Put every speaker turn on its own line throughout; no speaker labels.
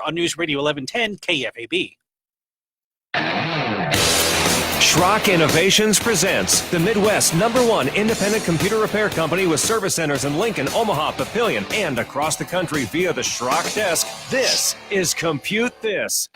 on News Radio 1110 KFAB.
Schrock Innovations presents the Midwest's #1 independent computer repair company with service centers in Lincoln, Omaha, Papillion, and across the country via the Schrock desk. This is Compute This.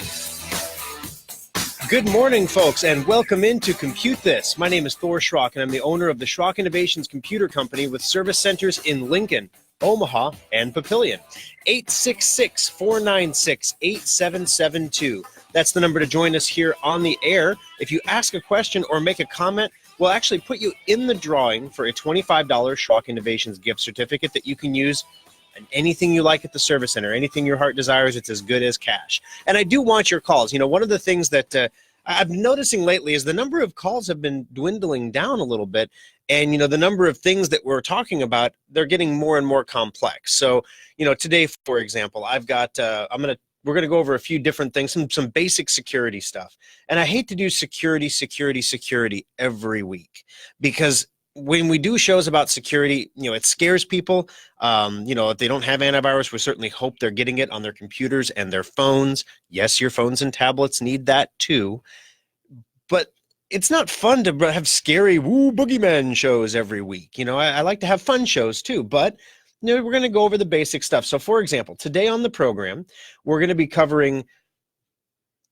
Good morning, folks, and welcome into Compute This. My name is Thor Schrock, and I'm the owner of the Schrock Innovations Computer Company with service centers in Lincoln, Omaha, and Papillion. 866-496-8772. That's the number to join us here on the air. If you ask a question or make a comment, we'll actually put you in the drawing for a $25 Schrock Innovations gift certificate that you can use on anything you like at the service center. Anything your heart desires, it's as good as cash. And I do want your calls. You know, one of the things that I've been noticing lately is the number of calls have been dwindling down a little bit. And, you know, the number of things that we're talking about, they're getting more and more complex. So, you know, today, for example, I've got, we're going to go over a few different things, some basic security stuff. And I hate to do security every week, because when we do shows about security, you know, it scares people. You know, if they don't have antivirus, we certainly hope they're getting it on their computers and their phones. Yes, your phones and tablets need that too. But it's not fun to have scary boogeyman shows every week. You know, I like to have fun shows too, but you know, we're going to go over the basic stuff. So for example, today on the program, we're going to be covering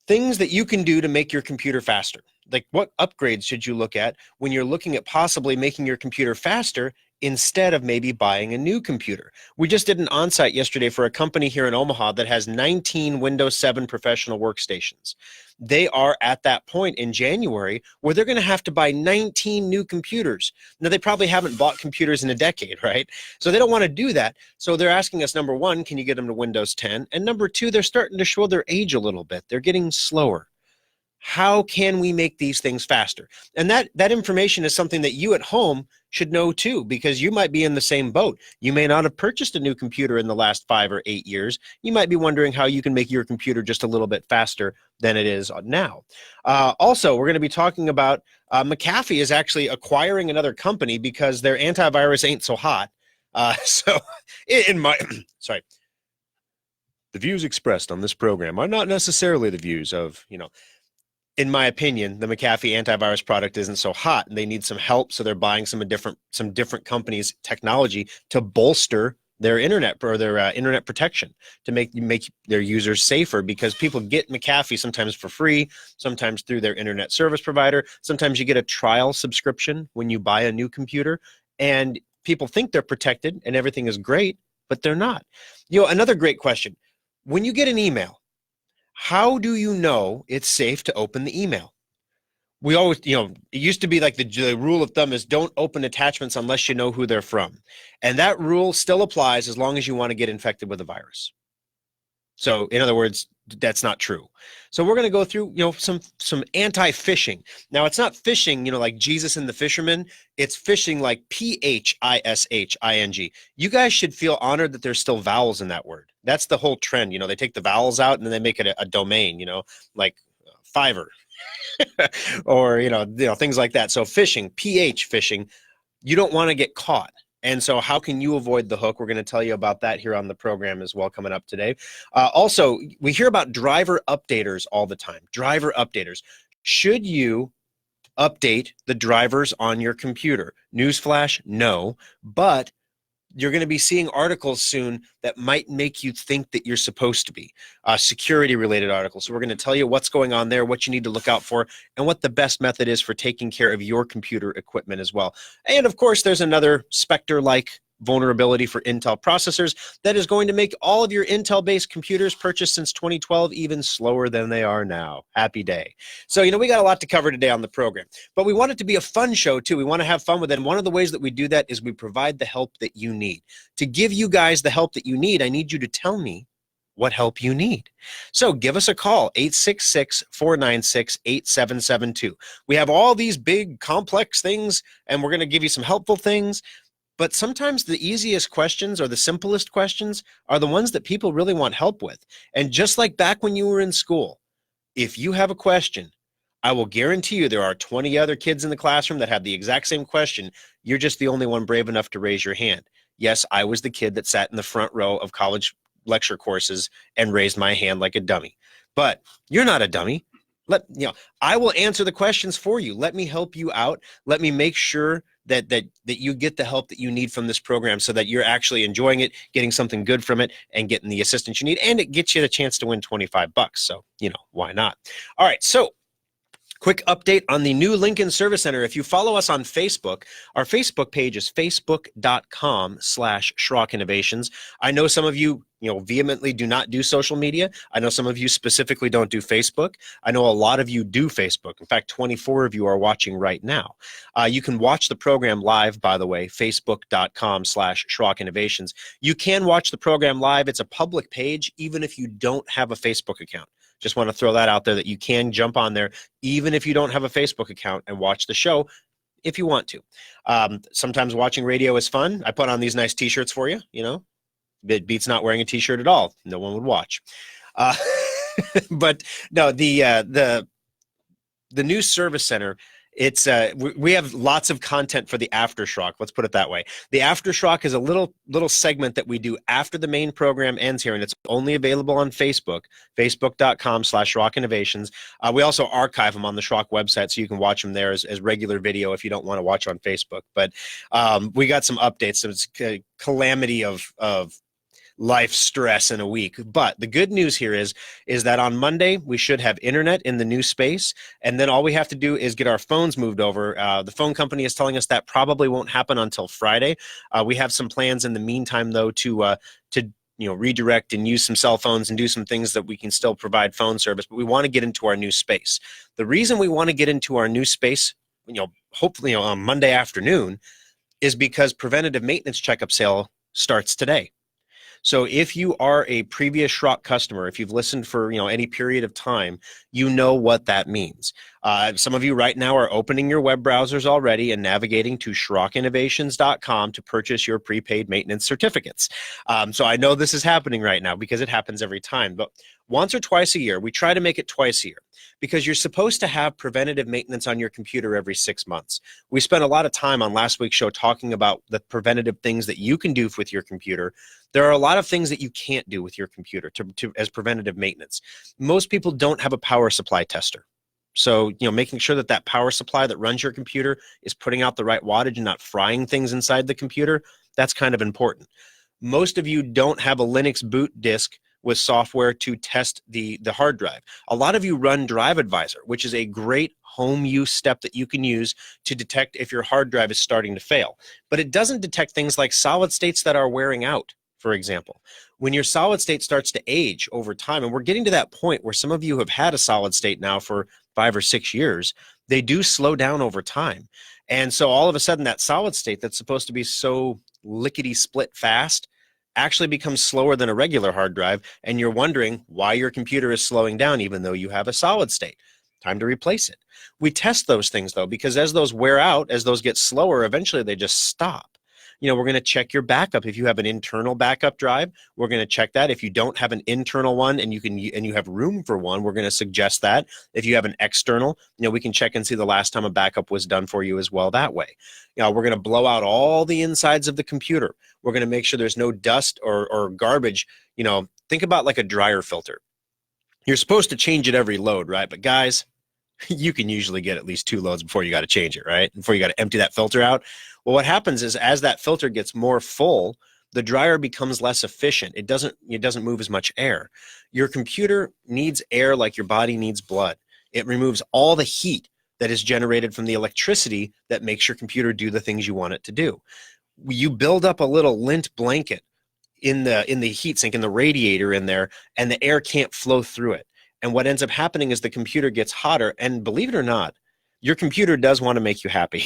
things that you can do to make your computer faster. Like, what upgrades should you look at when you're looking at possibly making your computer faster instead of maybe buying a new computer? We just did an on-site yesterday for a company here in Omaha that has 19 Windows 7 professional workstations. They are at that point in January where they're going to have to buy 19 new computers. Now, they probably haven't bought computers in a decade, right? So they don't want to do that. So they're asking us, number one, can you get them to Windows 10? And number two, they're starting to show their age a little bit. They're getting slower. How can we make these things faster? And that information is something that you at home should know too, because you might be in the same boat. You may not have purchased a new computer in the last 5 or 8 years. You might be wondering how you can make your computer just a little bit faster than it is now. Also, we're going to be talking about McAfee is actually acquiring another company because their antivirus ain't so hot. The views expressed on this program are not necessarily the views of, you know, in my opinion, the McAfee antivirus product isn't so hot, and they need some help, so they're buying some different companies' technology to bolster their internet or their internet protection, to make their users safer, because people get McAfee sometimes for free, sometimes through their internet service provider. Sometimes you get a trial subscription when you buy a new computer, and people think they're protected and everything is great, but they're not. You know, another great question: when you get an email, how do you know it's safe to open the email? We always, you know, it used to be like the rule of thumb is don't open attachments unless you know who they're from. And that rule still applies as long as you want to get infected with a virus. So in other words, that's not true. So we're going to go through, you know, some anti-phishing. Now, it's not phishing, you know, like Jesus and the fisherman. It's phishing like phishing. You guys should feel honored that there's still vowels in that word. That's the whole trend. You know, they take the vowels out and then they make it a domain, you know, like Fiverr or, you know, things like that. So phishing, phishing, you don't want to get caught. And so how can you avoid the hook? We're going to tell you about that here on the program as well coming up today. Also, we hear about driver updaters all the time. Driver updaters. Should you update the drivers on your computer? Newsflash, no. But you're going to be seeing articles soon that might make you think that you're supposed to be. Security-related articles. So we're going to tell you what's going on there, what you need to look out for, and what the best method is for taking care of your computer equipment as well. And, of course, there's another Spectre-like vulnerability for Intel processors that is going to make all of your Intel-based computers purchased since 2012 even slower than they are now. Happy day. So, you know, we got a lot to cover today on the program, but we want it to be a fun show too. We want to have fun with it. And one of the ways that we do that is we provide the help that you need. To give you guys the help that you need, I need you to tell me what help you need. So give us a call, 866-496-8772. We have all these big complex things, and we're going to give you some helpful things. But sometimes the easiest questions or the simplest questions are the ones that people really want help with. And just like back when you were in school, if you have a question, I will guarantee you there are 20 other kids in the classroom that have the exact same question. You're just the only one brave enough to raise your hand. Yes, I was the kid that sat in the front row of college lecture courses and raised my hand like a dummy. But you're not a dummy. I will answer the questions for you. Let me help you out. Let me make sure that you get the help that you need from this program so that you're actually enjoying it, getting something good from it, and getting the assistance you need. And it gets you the chance to win $25. So, why not? All right. So, quick update on the new Lincoln Service Center. If you follow us on Facebook, our Facebook page is facebook.com/Schrock Innovations. I know some of you, vehemently do not do social media. I know some of you specifically don't do Facebook. I know a lot of you do Facebook. In fact, 24 of you are watching right now. You can watch the program live, by the way, facebook.com/Schrock Innovations. You can watch the program live. It's a public page, even if you don't have a Facebook account. Just want to throw that out there that you can jump on there even if you don't have a Facebook account and watch the show if you want to. Sometimes watching radio is fun. I put on these nice t-shirts for you, It beats not wearing a t-shirt at all. No one would watch. But no, the new service center, it's we have lots of content for the aftershock. Let's put it that way. The aftershock is a little segment that we do after the main program ends here, and it's only available on Facebook, facebook.com/Schrock Innovations. We also archive them on the Schrock website, so you can watch them there as regular video if you don't want to watch on Facebook. But we got some updates. So it's a calamity of life stress in a week. But the good news here is that on Monday we should have internet in the new space, and then all we have to do is get our phones moved over. The phone company is telling us that probably won't happen until Friday. We have some plans in the meantime, though, to redirect and use some cell phones and do some things that we can still provide phone service. But we want to get into our new space. The reason we want to get into our new space, hopefully on Monday afternoon, is because preventative maintenance checkup sale starts today. So if you are a previous Schrock customer, if you've listened for any period of time, you know what that means. Some of you right now are opening your web browsers already and navigating to SchrockInnovations.com to purchase your prepaid maintenance certificates. So I know this is happening right now because it happens every time. But once or twice a year, we try to make it twice a year because you're supposed to have preventative maintenance on your computer every 6 months. We spent a lot of time on last week's show talking about the preventative things that you can do with your computer. There are a lot of things that you can't do with your computer as preventative maintenance. Most people don't have a power supply tester. So, making sure that power supply that runs your computer is putting out the right wattage and not frying things inside the computer, that's kind of important. Most of you don't have a Linux boot disk with software to test the hard drive. A lot of you run Drive Advisor, which is a great home use step that you can use to detect if your hard drive is starting to fail. But it doesn't detect things like solid states that are wearing out, for example. When your solid state starts to age over time, and we're getting to that point where some of you have had a solid state now for 5 or 6 years, they do slow down over time. And so all of a sudden that solid state that's supposed to be so lickety split fast actually becomes slower than a regular hard drive, and you're wondering why your computer is slowing down even though you have a solid state. Time to replace it. We test those things though, because as those wear out, as those get slower, eventually they just stop. We're going to check your backup. If you have an internal backup drive, we're going to check that. If you don't have an internal one and you have room for one, we're going to suggest that. If you have an external, we can check and see the last time a backup was done for you as well that way. We're going to blow out all the insides of the computer. We're going to make sure there's no dust or garbage. Think about like a dryer filter. You're supposed to change it every load, right? But guys, you can usually get at least 2 loads before you got to change it, right? Before you got to empty that filter out. Well, what happens is as that filter gets more full, the dryer becomes less efficient. It doesn't move as much air. Your computer needs air like your body needs blood. It removes all the heat that is generated from the electricity that makes your computer do the things you want it to do. You build up a little lint blanket in the heatsink, in the radiator in there, and the air can't flow through it. And what ends up happening is the computer gets hotter, and believe it or not, your computer does want to make you happy.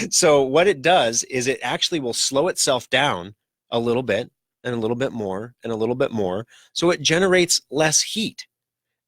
So what it does is it actually will slow itself down a little bit and a little bit more and a little bit more. So it generates less heat,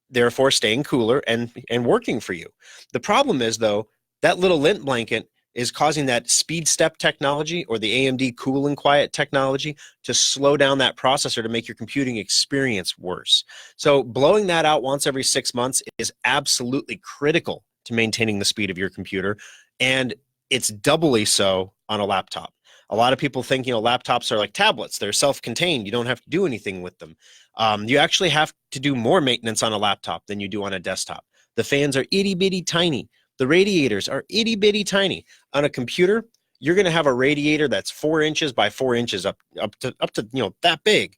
therefore staying cooler and working for you. The problem is, though, that little lint blanket is causing that speed step technology or the AMD cool and quiet technology to slow down that processor to make your computing experience worse. So blowing that out once every 6 months is absolutely critical to maintaining the speed of your computer, and it's doubly so on a laptop. A lot of people think, laptops are like tablets. They're self-contained. You don't have to do anything with them. You actually have to do more maintenance on a laptop than you do on a desktop. The fans are itty-bitty tiny. The radiators are itty-bitty tiny. On a computer, you're going to have a radiator that's 4 inches by 4 inches up to that big.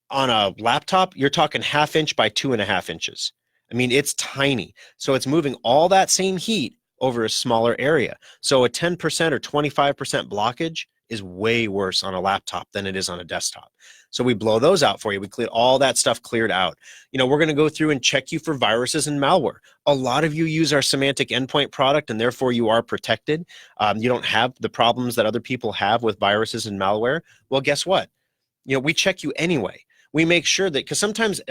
On a laptop, you're talking 1/2 inch by 2.5 inches. I mean, it's tiny. So it's moving all that same heat over a smaller area. So a 10% or 25% blockage is way worse on a laptop than it is on a desktop. So we blow those out for you. We clear all that stuff cleared out. We're going to go through and check you for viruses and malware. A lot of you use our Semantic Endpoint product, and therefore you are protected. You don't have the problems that other people have with viruses and malware. Well, guess what? We check you anyway. We make sure that, because sometimes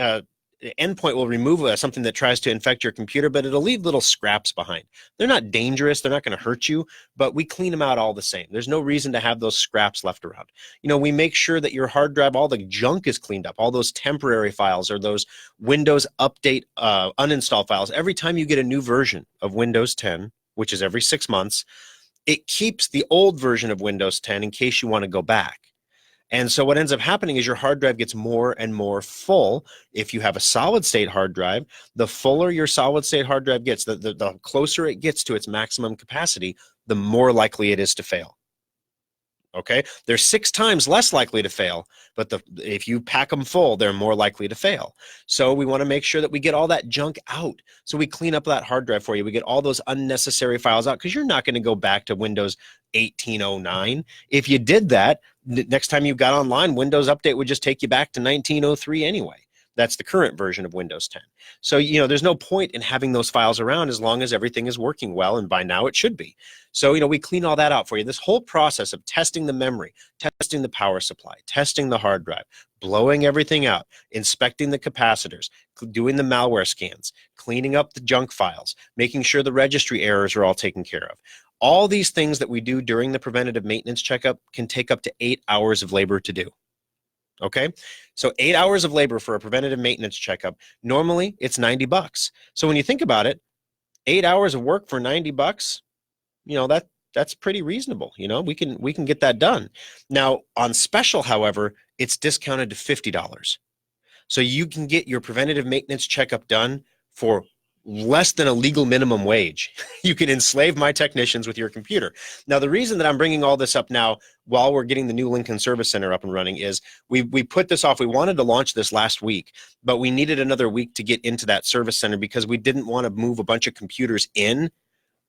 Endpoint will remove something that tries to infect your computer, but it'll leave little scraps behind. They're not dangerous. They're not going to hurt you, but we clean them out all the same. There's no reason to have those scraps left around. We make sure that your hard drive, all the junk is cleaned up, all those temporary files or those Windows Update uninstall files. Every time you get a new version of Windows 10, which is every 6 months, it keeps the old version of Windows 10 in case you want to go back. And so what ends up happening is your hard drive gets more and more full. If you have a solid state hard drive, the fuller your solid state hard drive gets, the closer it gets to its maximum capacity, the more likely it is to fail. Okay, they're 6 times less likely to fail, but if you pack them full, they're more likely to fail. So we want to make sure that we get all that junk out. So we clean up that hard drive for you. We get all those unnecessary files out, because you're not going to go back to Windows 1809. If you did that, next time you got online, Windows Update would just take you back to 1903 anyway. That's the current version of Windows 10. So, there's no point in having those files around as long as everything is working well, and by now it should be. So, we clean all that out for you. This whole process of testing the memory, testing the power supply, testing the hard drive, blowing everything out, inspecting the capacitors, doing the malware scans, cleaning up the junk files, making sure the registry errors are all taken care of. All these things that we do during the preventative maintenance checkup can take up to 8 hours of labor to do. Okay, so 8 hours of labor for a preventative maintenance checkup. Normally, it's $90. So when you think about it, 8 hours of work for $90, that's pretty reasonable. We can get that done. Now, on special, however, it's discounted to $50. So you can get your preventative maintenance checkup done for less than a legal minimum wage. You can enslave my technicians with your computer. Now, the reason that I'm bringing all this up now while we're getting the new Lincoln Service Center up and running is we put this off. We wanted to launch this last week, but we needed another week to get into that service center because we didn't want to move a bunch of computers in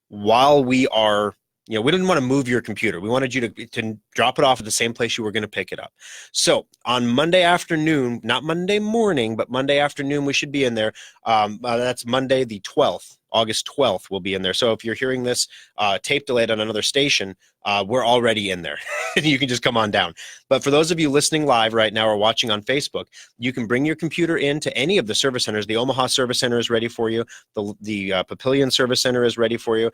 while we are, we didn't want to move your computer. We wanted you to drop it off at the same place you were going to pick it up. So on Monday afternoon, not Monday morning, but Monday afternoon, we should be in there. That's Monday the 12th. August 12th we'll be in there. So if you're hearing this tape delayed on another station, we're already in there. You can just come on down. But for those of you listening live right now or watching on Facebook, you can bring your computer into any of the service centers. The Omaha Service Center is ready for you. The Papillion Service Center is ready for you.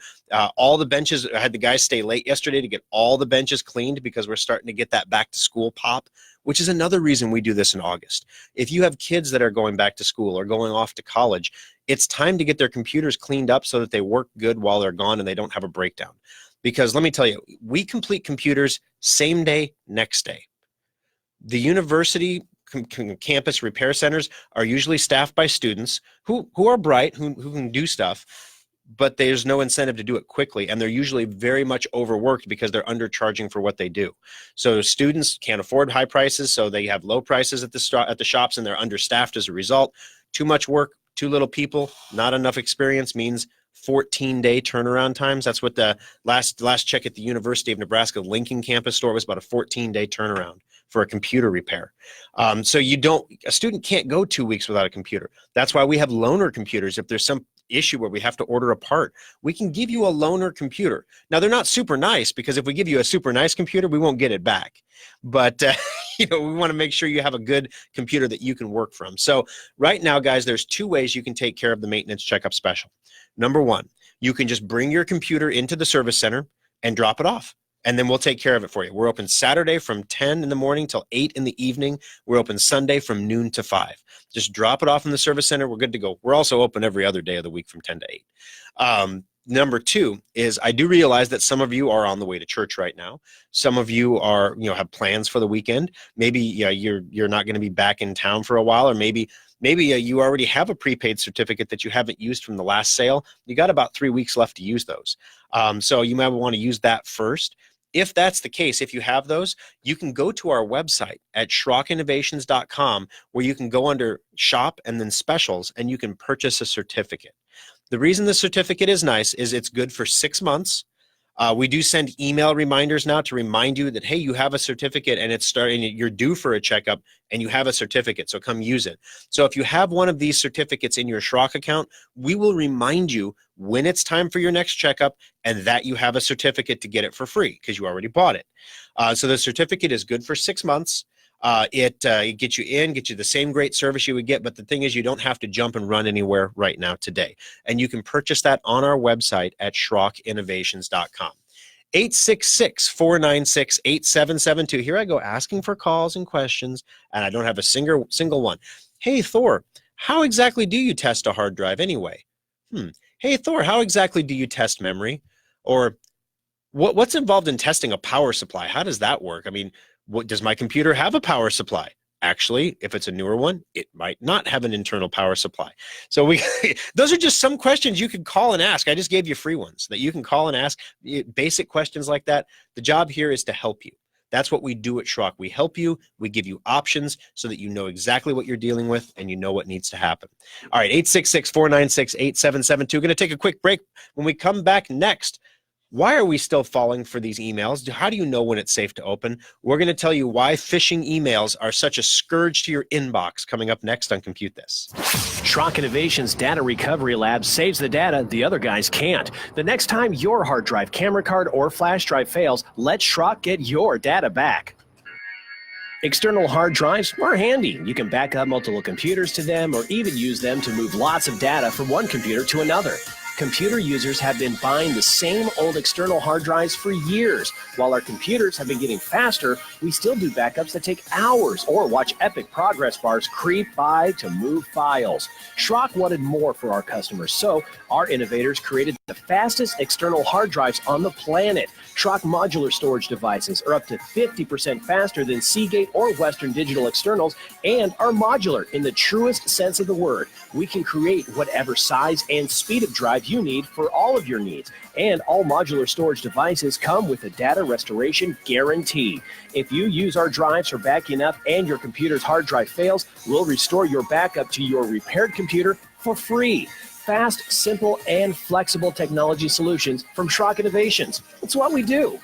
All the benches, I had the guys stay late yesterday to get all the benches cleaned because we're starting to get that back to school pop, which is another reason we do this in August. If you have kids that are going back to school or going off to college, it's time to get their computers cleaned up so that they work good while they're gone and they don't have a breakdown. Because let me tell you, we complete computers same day, next day. The university campus repair centers are usually staffed by students who are bright, who can do stuff, but there's no incentive to do it quickly, and they're usually very much overworked because they're undercharging for what they do. So students can't afford high prices, so they have low prices at the shops, and they're understaffed as a result. Too much work, too little people, not enough experience means 14-day turnaround times. That's what the last check at the University of Nebraska Lincoln campus store was, about a 14-day turnaround for a computer repair. So a student can't go 2 weeks without a computer. That's why we have loaner computers. If there's some issue where we have to order a part, we can give you a loaner computer. Now, they're not super nice, because if we give you a super nice computer, we won't get it back. But we want to make sure you have a good computer that you can work from. So right now, guys, there's 2 ways you can take care of the maintenance checkup special. Number 1, you can just bring your computer into the service center and drop it off, and then we'll take care of it for you. We're open Saturday from 10 in the morning till 8 in the evening. We're open Sunday from noon to 5. Just drop it off in the service center. We're good to go. We're also open every other day of the week from 10 to 8. Number two is I do realize that some of you are on the way to church right now. Some of you are, have plans for the weekend. Maybe you're not going to be back in town for a while, or maybe you already have a prepaid certificate that you haven't used from the last sale. You got about 3 weeks left to use those. So you might want to use that first. If that's the case, if you have those, you can go to our website at schrockinnovations.com, where you can go under shop and then specials, and you can purchase a certificate. The reason the certificate is nice is it's good for 6 months. We do send email reminders now to remind you that, hey, you have a certificate and it's starting, you're due for a checkup and you have a certificate, so come use it. So if you have one of these certificates in your Schrock account, we will remind you when it's time for your next checkup and that you have a certificate to get it for free because you already bought it. So the certificate is good for 6 months. It gets you in, gets you the same great service you would get, but the thing is you don't have to jump and run anywhere right now today. And you can purchase that on our website at schrockinnovations.com. 866-496-8772. Here I go asking for calls and questions, and I don't have a single one. Hey, Thor, how exactly do you test a hard drive anyway? Hey, Thor, how exactly do you test memory? Or what's involved in testing a power supply? How does that work? I mean, does my computer have a power supply? Actually, if it's a newer one, it might not have an internal power supply. So those are just some questions you can call and ask. I just gave you free ones that you can call and ask, basic questions like that. The job here is to help you. That's what we do at Schrock. We help you. We give you options so that you know exactly what you're dealing with and you know what needs to happen. All right, 866-496-8772. Going to take a quick break. When we come back next, why are we still falling for these emails? How do you know when it's safe to open? We're going to tell you why phishing emails are such a scourge to your inbox, coming up next on Compute This.
Schrock Innovations Data Recovery Lab saves the data the other guys can't. The next time your hard drive, camera card, or flash drive fails, let Schrock get your data back. External hard drives are handy. You can back up multiple computers to them or even use them to move lots of data from one computer to another. Computer users have been buying the same old external hard drives for years. While our computers have been getting faster, we still do backups that take hours or watch epic progress bars creep by to move files. Schrock wanted more for our customers, so our innovators created the fastest external hard drives on the planet. Schrock modular storage devices are up to 50% faster than Seagate or Western Digital externals and are modular in the truest sense of the word. We can create whatever size and speed of drive you need for all of your needs. And all modular storage devices come with a data restoration guarantee. If you use our drives for backing up and your computer's hard drive fails, we'll restore your backup to your repaired computer for free. Fast, simple, and flexible technology solutions from Schrock Innovations. It's what we do.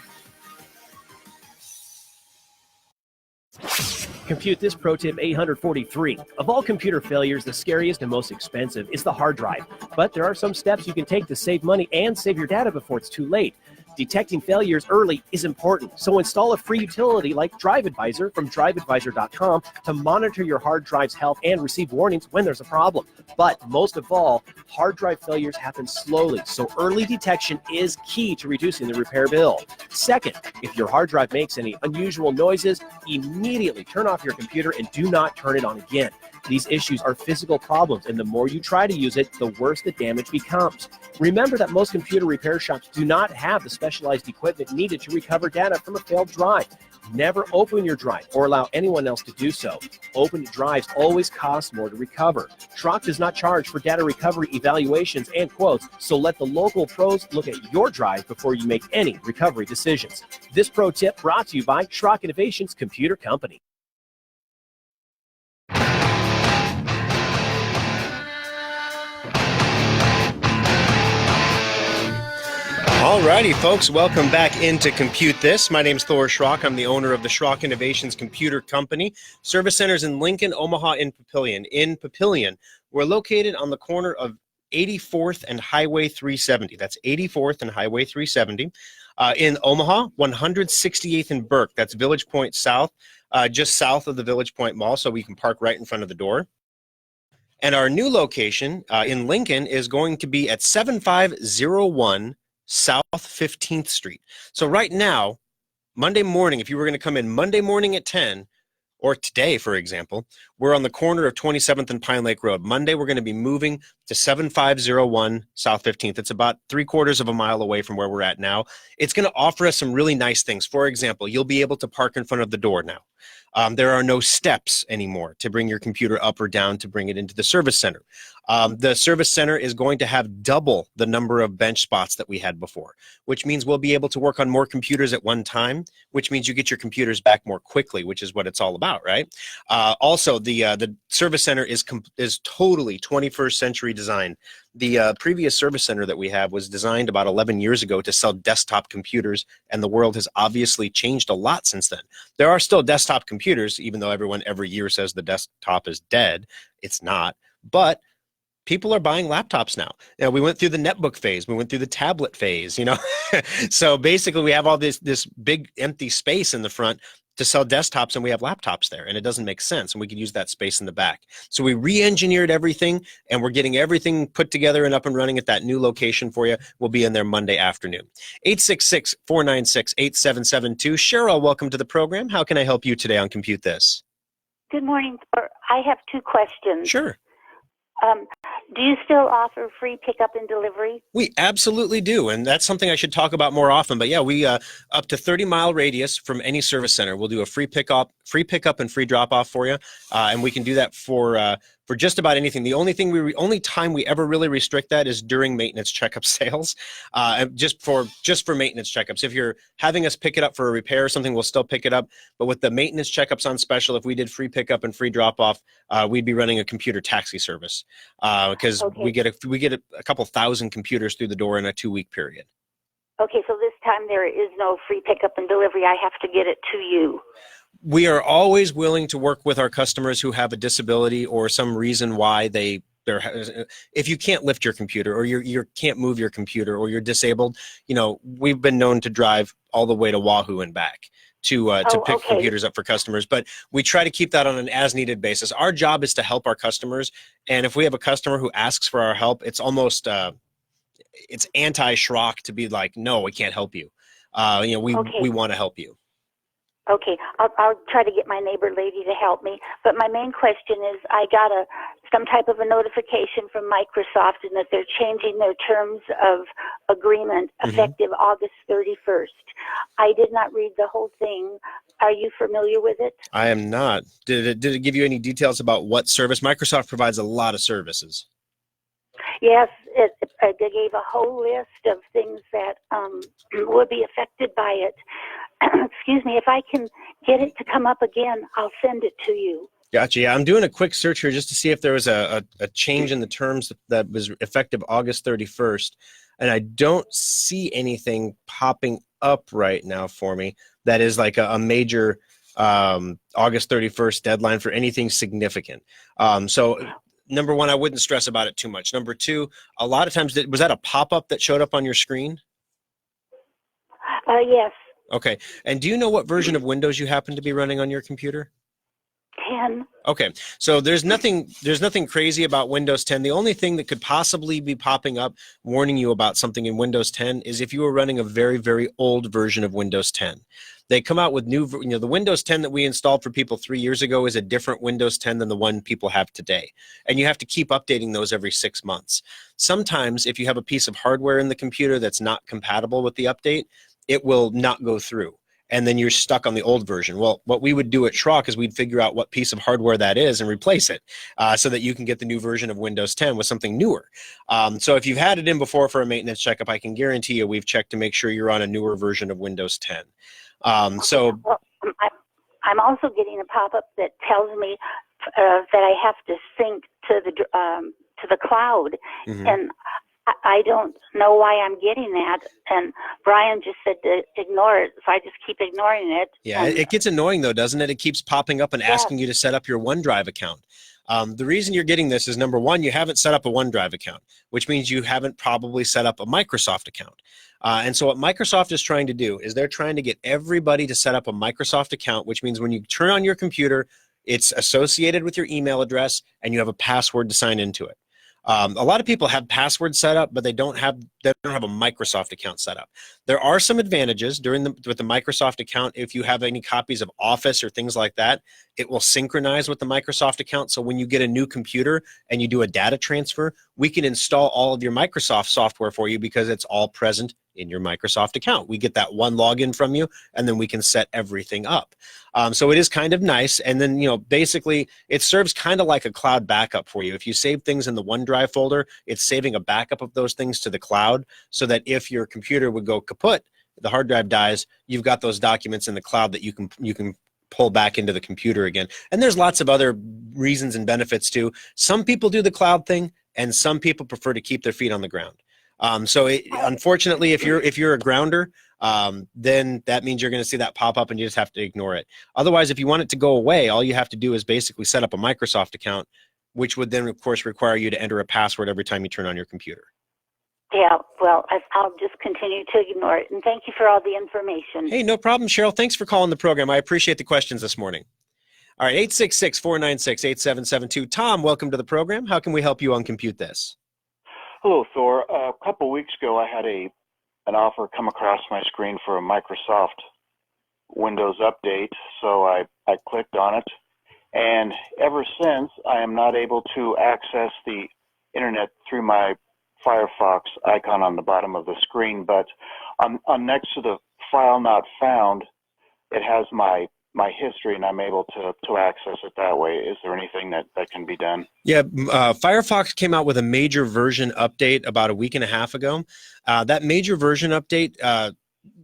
Compute This Pro Tip 843. Of all computer failures, the scariest and most expensive is the hard drive. But there are some steps you can take to save money and save your data before it's too late. Detecting failures early is important, so install a free utility like Drive Advisor from driveadvisor.com to monitor your hard drive's health and receive warnings when there's a problem. But most of all, hard drive failures happen slowly, so early detection is key to reducing the repair bill. Second, if your hard drive makes any unusual noises, immediately turn off your computer and do not turn it on again. These issues are physical problems, and the more you try to use it, the worse the damage becomes. Remember that most computer repair shops do not have the specialized equipment needed to recover data from a failed drive. Never open your drive or allow anyone else to do so. Opened drives always cost more to recover. Schrock does not charge for data recovery evaluations and quotes, so let the local pros look at your drive before you make any recovery decisions. This pro tip brought to you by Schrock Innovations Computer Company.
Alrighty, folks, welcome back into Compute This. My name's Thor Schrock. I'm the owner of the Schrock Innovations Computer Company. Service centers in Lincoln, Omaha, and Papillion. In Papillion, we're located on the corner of 84th and Highway 370. That's 84th and Highway 370. In Omaha, 168th and Burke. That's Village Point South, just south of the Village Point Mall, so we can park right in front of the door. And our new location in Lincoln is going to be at 7501 South 15th Street. So right now, Monday morning, if you were going to come in Monday morning at 10, or today, for example, we're on the corner of 27th and Pine Lake Road. Monday, we're going to be moving to 7501 South 15th. It's about 3/4 of a mile away from where we're at now. It's going to offer us some really nice things. For example, you'll be able to park in front of the door now. There are no steps anymore to bring your computer up or down to bring it into the service center. The service center is going to have double the number of bench spots that we had before, which means we'll be able to work on more computers at one time, which means you get your computers back more quickly, which is what it's all about, right? Also, the service center is totally 21st century design. The previous service center that we have was designed about 11 years ago to sell desktop computers, and the world has obviously changed a lot since then. There are still desktop computers, even though everyone every year says the desktop is dead. It's not. But people are buying laptops now. You know, we went through the netbook phase. We went through the tablet phase, you know. So basically, we have all this big empty space in the front to sell desktops, and we have laptops there, and it doesn't make sense, and we could use that space in the back. So we re-engineered everything, and we're getting everything put together and up and running at that new location for you. We'll be in there Monday afternoon. 866-496-8772. Cheryl, welcome to the program. How can I help you today on Compute This?
Good morning. I have two questions.
Sure.
Do you still offer free pickup and delivery?
We absolutely do, and that's something I should talk about more often. But yeah, we up to 30-mile radius from any service center, we'll do a free pickup and free drop-off for you, and we can do that for just about anything. The only time we ever really restrict that is during maintenance checkup sales, just for maintenance checkups. If you're having us pick it up for a repair or something, we'll still pick it up. But with the maintenance checkups on special, if we did free pickup and free drop-off, we'd be running a computer taxi service because we get a couple thousand computers through the door in a 2-week period.
Okay, so this time there is no free pickup and delivery. I have to get it to you.
We are always willing to work with our customers who have a disability or some reason why if you can't lift your computer or you can't move your computer or you're disabled, you know, we've been known to drive all the way to Wahoo and back to pick computers up for customers. But we try to keep that on an as-needed basis. Our job is to help our customers, and if we have a customer who asks for our help, it's almost it's anti-Schrock to be like, no, we can't help you. We want to help you.
Okay, I'll try to get my neighbor lady to help me. But my main question is, I got some type of a notification from Microsoft and that they're changing their terms of agreement effective August 31st. I did not read the whole thing. Are you familiar with it?
I am not. Did it give you any details about what service? Microsoft provides a lot of services.
Yes, they gave a whole list of things that would be affected by it. Excuse me, if I can get it to come up again, I'll send it to you.
Gotcha. Yeah, I'm doing a quick search here just to see if there was a change in the terms that was effective August 31st. And I don't see anything popping up right now for me that is like a major August 31st deadline for anything significant. So number one, I wouldn't stress about it too much. Number two, a lot of times, was that a pop-up that showed up on your screen?
Yes.
Okay. And do you know what version of Windows you happen to be running on your computer?
10.
Okay. So there's nothing crazy about Windows 10. The only thing that could possibly be popping up warning you about something in Windows 10 is if you were running a very, very old version of Windows 10. They come out with new, the Windows 10 that we installed for people 3 years ago is a different Windows 10 than the one people have today. And you have to keep updating those every 6 months. Sometimes if you have a piece of hardware in the computer that's not compatible with the update, it will not go through. And then you're stuck on the old version. Well, what we would do at Schrock is we'd figure out what piece of hardware that is and replace it so that you can get the new version of Windows 10 with something newer. So if you've had it in before for a maintenance checkup, I can guarantee you we've checked to make sure you're on a newer version of Windows 10.
Well, I'm also getting a pop-up that tells me that I have to sync to the cloud, and I don't know why I'm getting that. And Brian just said to ignore it, so I just keep ignoring it.
Yeah, it gets annoying though, doesn't it? It keeps popping up and asking you to set up your OneDrive account. The reason you're getting this is, number one, you haven't set up a OneDrive account, which means you haven't probably set up a Microsoft account. And so what Microsoft is trying to do is they're trying to get everybody to set up a Microsoft account, which means when you turn on your computer, it's associated with your email address and you have a password to sign into it. A lot of people have passwords set up, but they don't have a Microsoft account set up. There are some advantages with the Microsoft account. If you have any copies of Office or things like that, it will synchronize with the Microsoft account. So when you get a new computer and you do a data transfer, we can install all of your Microsoft software for you because it's all present in your Microsoft account. We get that one login from you, and then we can set everything up. So it is kind of nice. And then, basically it serves kind of like a cloud backup for you. If you save things in the OneDrive folder, it's saving a backup of those things to the cloud so that if your computer would go kaput, the hard drive dies, you've got those documents in the cloud that you can pull back into the computer again. And there's lots of other reasons and benefits too. Some people do the cloud thing, and some people prefer to keep their feet on the ground. Unfortunately, if you're a grounder, then that means you're going to see that pop up and you just have to ignore it. Otherwise, if you want it to go away, all you have to do is basically set up a Microsoft account, which would then, of course, require you to enter a password every time you turn on your computer.
Yeah, well, I'll just continue to ignore it. And thank you for all the information.
Hey, no problem, Cheryl. Thanks for calling the program. I appreciate the questions this morning. All right, 866-496-8772. Tom, welcome to the program. How can we help you uncompute this?
Hello, Thor. A couple weeks ago, I had an offer come across my screen for a Microsoft Windows update, so I clicked on it, and ever since, I am not able to access the internet through my Firefox icon on the bottom of the screen, but on next to the file not found, it has my history, and I'm able to access it that way. Is there anything that can be done?
Yeah, Firefox came out with a major version update about a week and a half ago. That major version update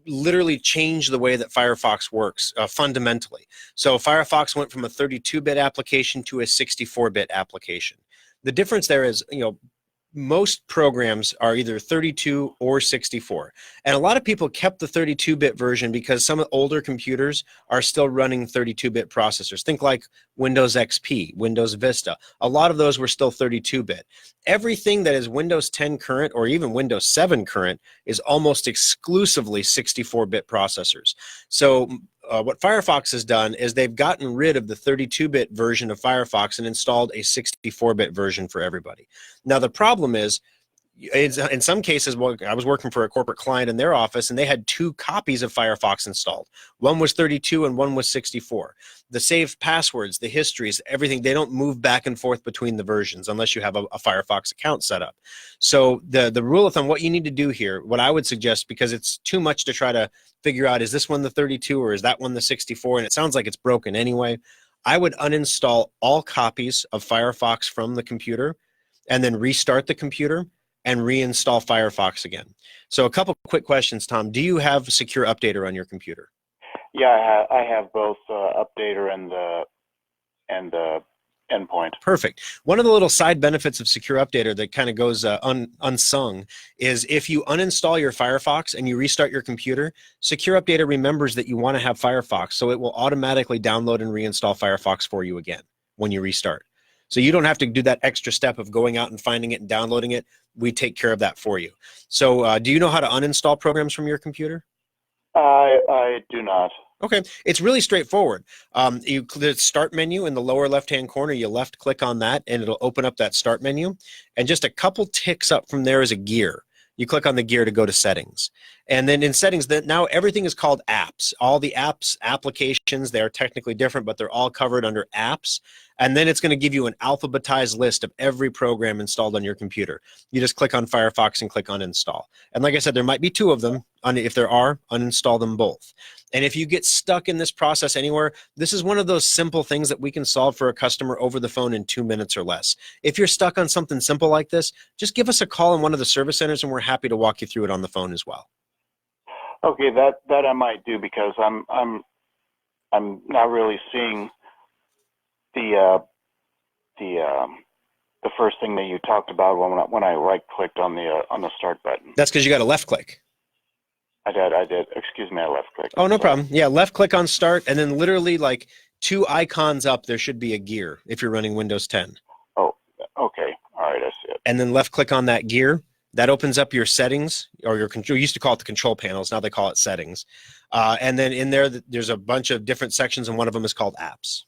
literally changed the way that Firefox works fundamentally. So Firefox went from a 32-bit application to a 64-bit application. The difference there is, most programs are either 32 or 64. And a lot of people kept the 32-bit version because some older computers are still running 32-bit processors. Think like Windows XP, Windows Vista. A lot of those were still 32-bit. Everything that is Windows 10 current or even Windows 7 current is almost exclusively 64-bit processors. So what Firefox has done is they've gotten rid of the 32-bit version of Firefox and installed a 64-bit version for everybody. Now, the problem is, in some cases, I was working for a corporate client in their office, and they had two copies of Firefox installed. One was 32 and one was 64. The saved passwords, the histories, everything, they don't move back and forth between the versions unless you have a Firefox account set up. So the rule of thumb, what you need to do here, what I would suggest, because it's too much to try to figure out, is this one the 32 or is that one the 64? And it sounds like it's broken anyway. I would uninstall all copies of Firefox from the computer and then restart the computer and reinstall Firefox again. So a couple quick questions, Tom. Do you have Secure Updater on your computer?
Yeah, I have both Updater and the endpoint.
Perfect. One of the little side benefits of Secure Updater that kind of goes unsung is if you uninstall your Firefox and you restart your computer, Secure Updater remembers that you want to have Firefox, so it will automatically download and reinstall Firefox for you again when you restart. So you don't have to do that extra step of going out and finding it and downloading it. We take care of that for you. So do you know how to uninstall programs from your computer?
I do not.
Okay, it's really straightforward. The start menu in the lower left-hand corner, you left-click on that, and it'll open up that start menu. And just a couple ticks up from there is a gear. You click on the gear to go to settings. And then in settings, now everything is called apps. All the apps, applications, they're technically different, but they're all covered under apps. And then it's going to give you an alphabetized list of every program installed on your computer. You just click on Firefox and click on install. And like I said, there might be two of them. If there are, uninstall them both. And if you get stuck in this process anywhere, this is one of those simple things that we can solve for a customer over the phone in 2 minutes or less. If you're stuck on something simple like this, just give us a call in one of the service centers and we're happy to walk you through it on the phone as well.
Okay, that I might do, because I'm not really seeing the first thing that you talked about when I right-clicked on the start button.
That's because you got a left click.
I did. Excuse me, I left-clicked.
Oh, no problem. Yeah, left-click on start, and then literally like 2 icons up, there should be a gear if you're running Windows 10.
Oh, okay. All right, I see it.
And then left-click on that gear. That opens up your settings, or your control. You used to call it the control panels. Now they call it settings. And then in there, there's a bunch of different sections, and one of them is called apps.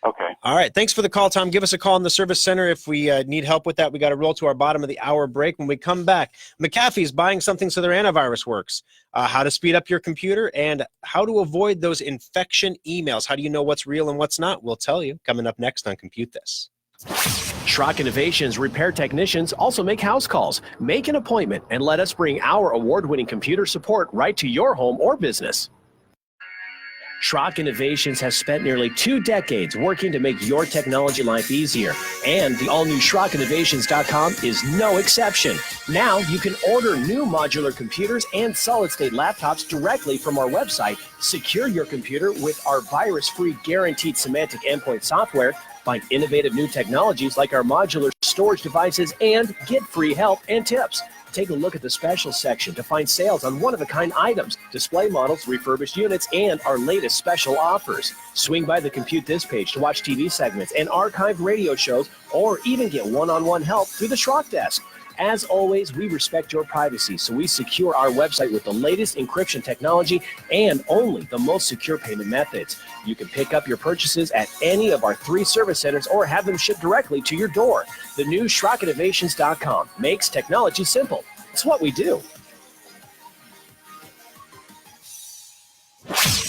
Okay.
All right. Thanks for the call, Tom. Give us a call in the service center if we need help with that. We got to roll to our bottom of the hour break. When we come back, McAfee's buying something so their antivirus works. How to speed up your computer and how to avoid those infection emails. How do you know what's real and what's not? We'll tell you coming up next on Compute This.
Schrock Innovations repair technicians also make house calls. Make an appointment and let us bring our award-winning computer support right to your home or business. Schrock Innovations has spent nearly 2 decades working to make your technology life easier, and the all-new SchrockInnovations.com is no exception. Now you can order new modular computers and solid-state laptops directly from our website, secure your computer with our virus-free guaranteed semantic endpoint software, find innovative new technologies like our modular storage devices, and get free help and tips. Take a look at the special section to find sales on one-of-a-kind items, display models, refurbished units, and our latest special offers. Swing by the Compute This page to watch TV segments and archived radio shows, or even get one-on-one help through the Schrock Desk. As always, we respect your privacy, so we secure our website with the latest encryption technology and only the most secure payment methods. You can pick up your purchases at any of our 3 service centers or have them shipped directly to your door. The new SchrockInnovations.com makes technology simple. It's what we do.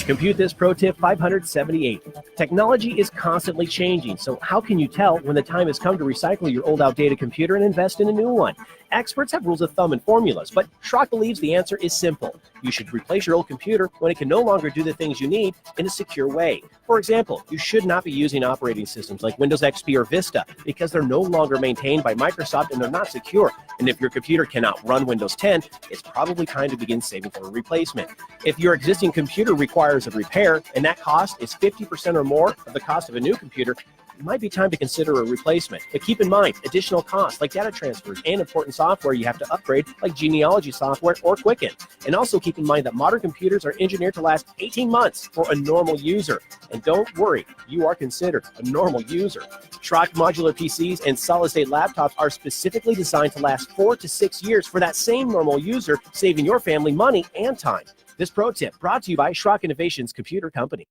Compute This Pro Tip 578. Technology is constantly changing, so how can you tell when the time has come to recycle your old outdated computer and invest in a new one? Experts have rules of thumb and formulas, but Schrock believes the answer is simple. You should replace your old computer when it can no longer do the things you need in a secure way. For example, you should not be using operating systems like Windows XP or Vista because they're no longer maintained by Microsoft and they're not secure. And if your computer cannot run Windows 10, it's probably time to begin saving for a replacement. If your existing computer requires a repair and that cost is 50% or more of the cost of a new computer, it might be time to consider a replacement. But keep in mind, additional costs like data transfers and important software you have to upgrade like genealogy software or Quicken. And also keep in mind that modern computers are engineered to last 18 months for a normal user. And don't worry, you are considered a normal user. Schrock modular PCs and solid-state laptops are specifically designed to last 4 to 6 years for that same normal user, saving your family money and time. This pro tip brought to you by Schrock Innovations Computer Company.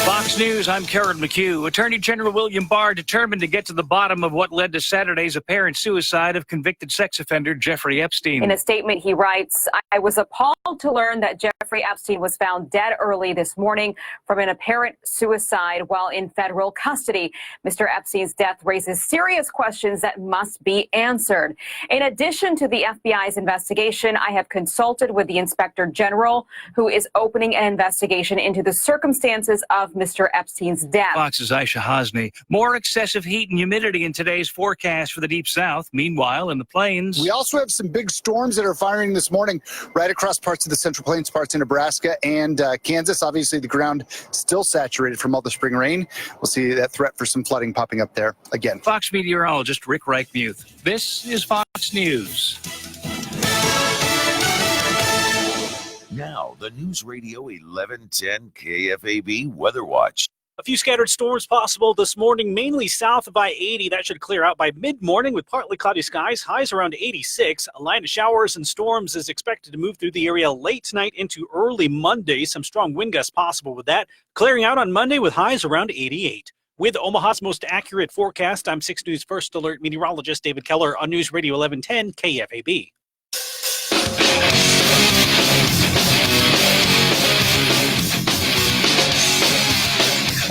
Fox News, I'm Karen McHugh. Attorney General William Barr determined to get to the bottom of what led to Saturday's apparent suicide of convicted sex offender Jeffrey Epstein.
In a statement, he writes, I was appalled to learn that Jeffrey Epstein was found dead early this morning from an apparent suicide while in federal custody. Mr. Epstein's death raises serious questions that must be answered. In addition to the FBI's investigation, I have consulted with the Inspector General, who is opening an investigation into the circumstances of Mr. Epstein's death.
Fox's Aisha Hosni. More excessive heat and humidity in today's forecast for the Deep South. Meanwhile, in the plains,
we also have some big storms that are firing this morning right across parts of the Central Plains, parts of Nebraska and Kansas. Obviously, the ground still saturated from all the spring rain. We'll see that threat for some flooding popping up there again.
Fox meteorologist Rick Reichmuth. This is Fox News.
Now, the News Radio 1110 KFAB Weather Watch.
A few scattered storms possible this morning, mainly south of I-80. That should clear out by mid-morning with partly cloudy skies, highs around 86. A line of showers and storms is expected to move through the area late tonight into early Monday. Some strong wind gusts possible with that. Clearing out on Monday with highs around 88. With Omaha's most accurate forecast, I'm 6 News First Alert meteorologist David Keller on News Radio 1110 KFAB.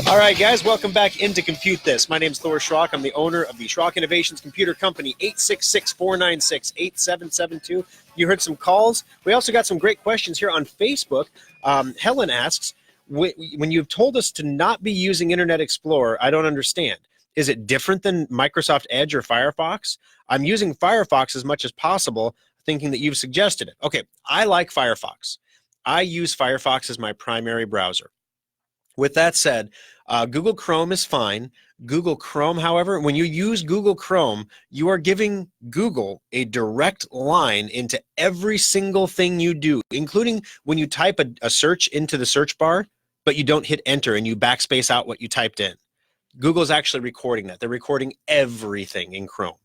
All right, guys, welcome back into Compute This. My name's Thor Schrock. I'm the owner of the Schrock Innovations Computer Company, 866-496-8772. You heard some calls. We also got some great questions here on Facebook. Helen asks, when you've told us to not be using Internet Explorer, I don't understand. Is it different than Microsoft Edge or Firefox? I'm using Firefox as much as possible, thinking that you've suggested it. Okay, I like Firefox. I use Firefox as my primary browser. With that said, Google Chrome is fine. Google Chrome, however, when you use Google Chrome, you are giving Google a direct line into every single thing you do, including when you type a search into the search bar, but you don't hit enter and you backspace out what you typed in. Google's actually recording that. They're recording everything in Chrome.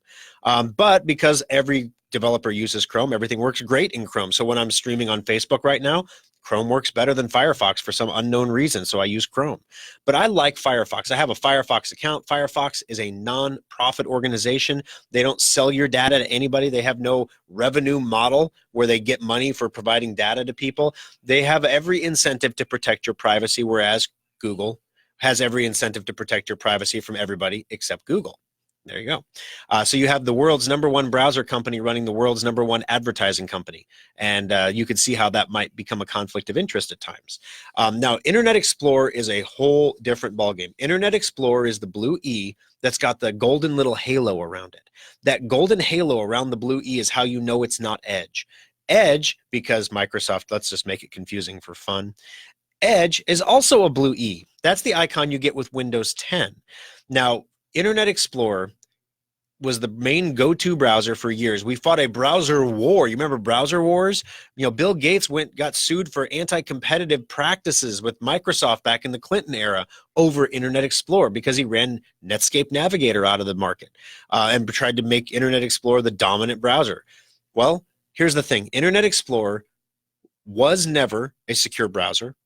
But because every developer uses Chrome, everything works great in Chrome. So when I'm streaming on Facebook right now, Chrome works better than Firefox for some unknown reason, so I use Chrome. But I like Firefox. I have a Firefox account. Firefox is a non-profit organization. They don't sell your data to anybody. They have no revenue model where they get money for providing data to people. They have every incentive to protect your privacy, whereas Google has every incentive to protect your privacy from everybody except Google. There you go. So you have the world's #1 browser company running the world's #1 advertising company. And you can see how that might become a conflict of interest at times. Now, Internet Explorer is a whole different ballgame. Internet Explorer is the blue E that's got the golden little halo around it. That golden halo around the blue E is how you know it's not Edge. Edge, because Microsoft, let's just make it confusing for fun. Edge is also a blue E. That's the icon you get with Windows 10. Now, Internet Explorer was the main go-to browser for years. We fought a browser war. You remember browser wars? Bill Gates got sued for anti-competitive practices with Microsoft back in the Clinton era over Internet Explorer because he ran Netscape Navigator out of the market and tried to make Internet Explorer the dominant browser. Well, here's the thing. Internet Explorer was never a secure browser.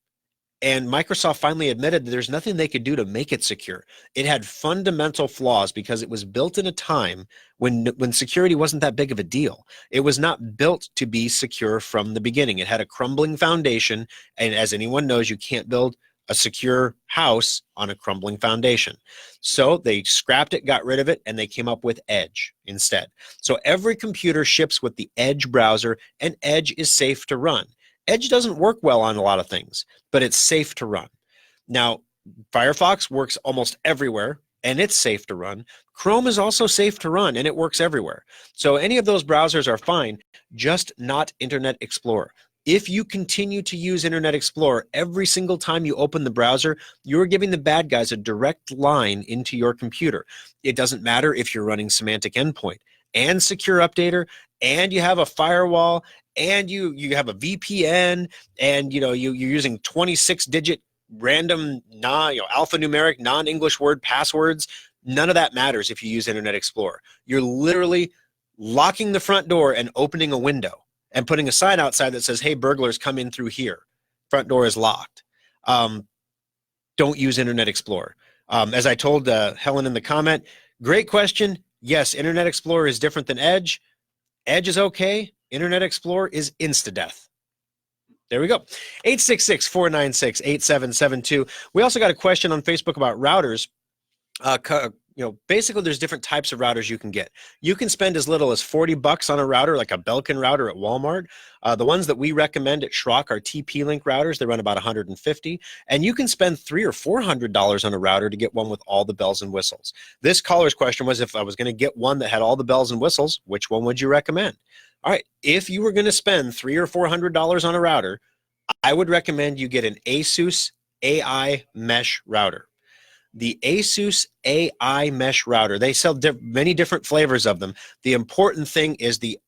And Microsoft finally admitted that there's nothing they could do to make it secure. It had fundamental flaws because it was built in a time when security wasn't that big of a deal. It was not built to be secure from the beginning. It had a crumbling foundation, and as anyone knows, you can't build a secure house on a crumbling foundation. So they scrapped it, got rid of it, and they came up with Edge instead. So every computer ships with the Edge browser, and Edge is safe to run. Edge doesn't work well on a lot of things, but it's safe to run. Now, Firefox works almost everywhere, and it's safe to run. Chrome is also safe to run, and it works everywhere. So any of those browsers are fine, just not Internet Explorer. If you continue to use Internet Explorer every single time you open the browser, you're giving the bad guys a direct line into your computer. It doesn't matter if you're running Semantic Endpoint and Secure Updater, and you have a firewall, and you have a VPN, and you're using 26-digit random alphanumeric non-English word passwords. None of that matters if you use Internet Explorer. You're literally locking the front door and opening a window and putting a sign outside that says, "Hey, burglars, come in through here. Front door is locked." Don't use Internet Explorer. As I told Helen in the comment, great question. Yes, Internet Explorer is different than Edge. Edge is okay. Internet Explorer is insta-death. There we go. 866-496-8772. We also got a question on Facebook about routers. Basically there's different types of routers you can get. You can spend as little as $40 on a router, like a Belkin router at Walmart. The ones that we recommend at Schrock are TP-Link routers. They run about $150. And you can spend $300 or $400 on a router to get one with all the bells and whistles. This caller's question was, if I was going to get one that had all the bells and whistles, which one would you recommend? All right, if you were going to spend $300 or $400 on a router, I would recommend you get an Asus AI mesh router. The Asus AI mesh router, they sell many different flavors of them. The important thing is the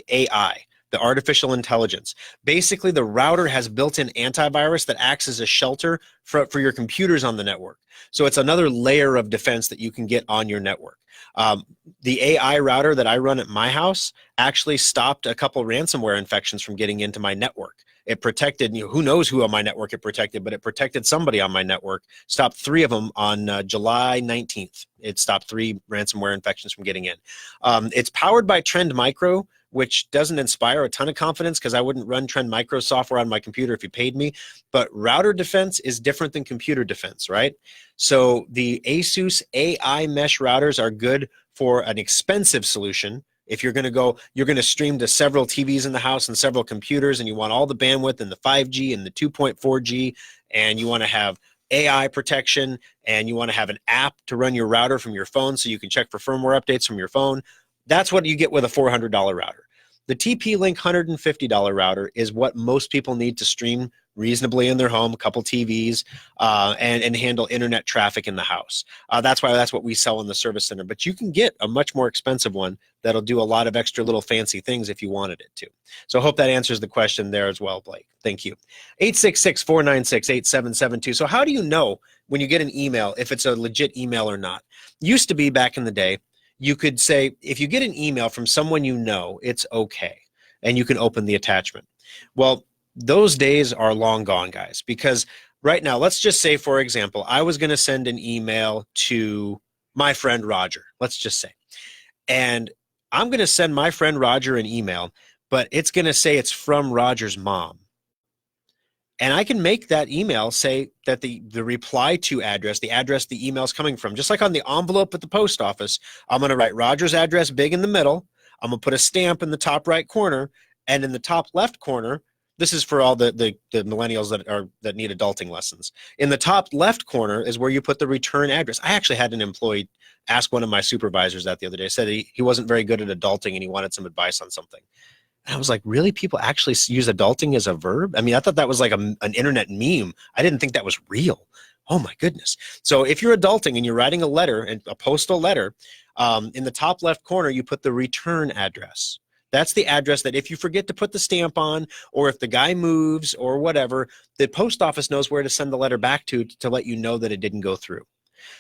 AI, the artificial intelligence. Basically, the router has built-in antivirus that acts as a shelter for your computers on the network. So it's another layer of defense that you can get on your network. The AI router that I run at my house actually stopped a couple ransomware infections from getting into my network. It protected, who knows who on my network it protected, but it protected somebody on my network. Stopped 3 of them on July 19th. It stopped 3 ransomware infections from getting in. It's powered by Trend Micro, which doesn't inspire a ton of confidence because I wouldn't run Trend Micro software on my computer if you paid me. But router defense is different than computer defense, right? So the Asus AI mesh routers are good for an expensive solution. If you're going to stream to several TVs in the house and several computers, and you want all the bandwidth and the 5G and the 2.4G, and you want to have AI protection, and you want to have an app to run your router from your phone so you can check for firmware updates from your phone, that's what you get with a $400 router. The TP-Link $150 router is what most people need to stream reasonably in their home, a couple TVs, and handle internet traffic in the house. That's what we sell in the service center. But you can get a much more expensive one that'll do a lot of extra little fancy things if you wanted it to. So I hope that answers the question there as well, Blake. Thank you. 866-496-8772. So how do you know when you get an email if it's a legit email or not? Used to be back in the day, you could say, if you get an email from someone you know, it's okay, and you can open the attachment. Well, those days are long gone, guys, because right now, let's just say, for example, I was going to send an email to my friend Roger, let's just say, and I'm going to send my friend Roger an email, but it's going to say it's from Roger's mom. And I can make that email say that the reply to address, the address the email is coming from, just like on the envelope at the post office, I'm going to write Roger's address big in the middle. I'm going to put a stamp in the top right corner, and in the top left corner, this is for all the millennials that need adulting lessons. In the top left corner is where you put the return address. I actually had an employee ask one of my supervisors that the other day. Said he wasn't very good at adulting and he wanted some advice on something. And I was like, really? People actually use adulting as a verb? I mean, I thought that was like an internet meme. I didn't think that was real. Oh my goodness. So if you're adulting and you're writing a letter, and a postal letter, in the top left corner, you put the return address. That's the address that if you forget to put the stamp on, or if the guy moves or whatever, the post office knows where to send the letter back to let you know that it didn't go through.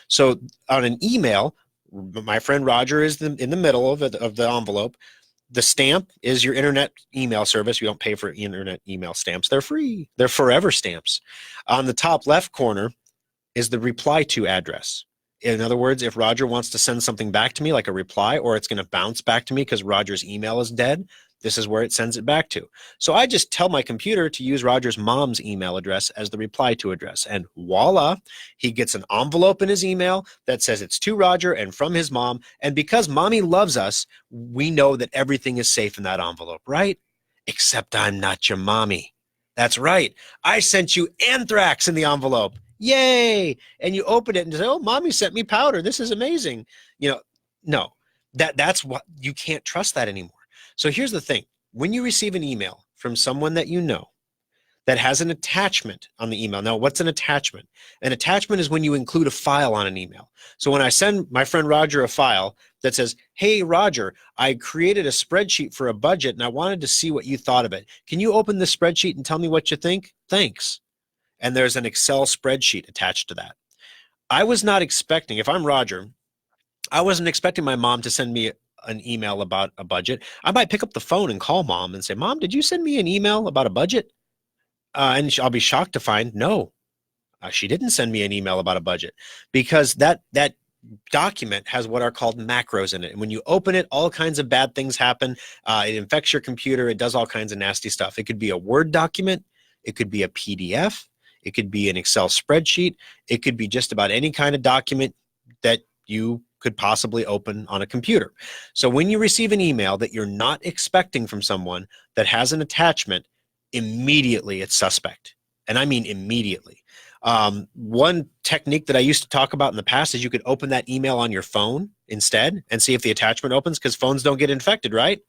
So on an email, my friend Roger is in the middle of the envelope. The stamp is your internet email service. You don't pay for internet email stamps. They're free. They're forever stamps. On the top left corner is the reply to address. In other words, if Roger wants to send something back to me, like a reply, or it's going to bounce back to me because Roger's email is dead, this is where it sends it back to. So I just tell my computer to use Roger's mom's email address as the reply to address. And voila, he gets an envelope in his email that says it's to Roger and from his mom. And because mommy loves us, we know that everything is safe in that envelope, right? Except I'm not your mommy. That's right. I sent you anthrax in the envelope. Yay! And you open it and say, oh, mommy sent me powder. This is amazing. No, that's what you can't trust that anymore. So here's the thing. When you receive an email from someone that you know that has an attachment on the email. Now, what's an attachment? An attachment is when you include a file on an email. So when I send my friend Roger a file that says, hey, Roger, I created a spreadsheet for a budget and I wanted to see what you thought of it. Can you open the spreadsheet and tell me what you think? Thanks. And there's an Excel spreadsheet attached to that. I was not expecting, if I'm Roger, I wasn't expecting my mom to send me an email about a budget. I might pick up the phone and call mom and say, Mom, did you send me an email about a budget? And I'll be shocked to find, no, she didn't send me an email about a budget, because that document has what are called macros in it. And when you open it, all kinds of bad things happen. It infects your computer. It does all kinds of nasty stuff. It could be a Word document. It could be a PDF. It could be an Excel spreadsheet. It could be just about any kind of document that you could possibly open on a computer. So when you receive an email that you're not expecting from someone that has an attachment, immediately it's suspect. And I mean immediately. One technique that I used to talk about in the past is you could open that email on your phone instead and see if the attachment opens, because phones don't get infected, right?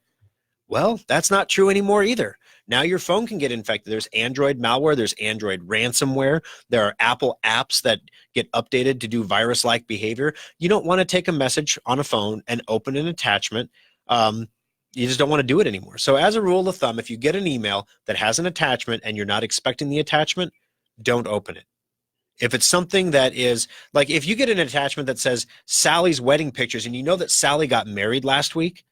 Well, that's not true anymore either. Now your phone can get infected. There's Android malware. There's Android ransomware. There are Apple apps that get updated to do virus-like behavior. You don't want to take a message on a phone and open an attachment. You just don't want to do it anymore. So as a rule of thumb, if you get an email that has an attachment and you're not expecting the attachment, don't open it. If it's something that is, like if you get an attachment that says Sally's wedding pictures and you know that Sally got married last week,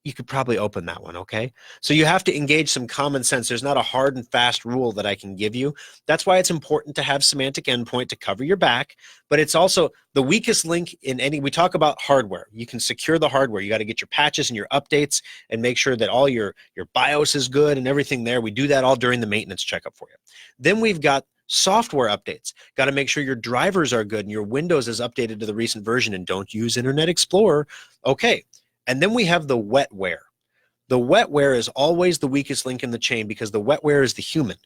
you could probably open that one, okay? So you have to engage some common sense. There's not a hard and fast rule that I can give you. That's why it's important to have semantic endpoint to cover your back, but it's also the weakest link in any, we talk about hardware. You can secure the hardware. You got to get your patches and your updates and make sure that all your BIOS is good and everything there. We do that all during the maintenance checkup for you. Then we've got software updates. Got to make sure your drivers are good and your Windows is updated to the recent version, and don't use Internet Explorer. Okay. And then we have the wetware. The wetware is always the weakest link in the chain, because the wetware is the human.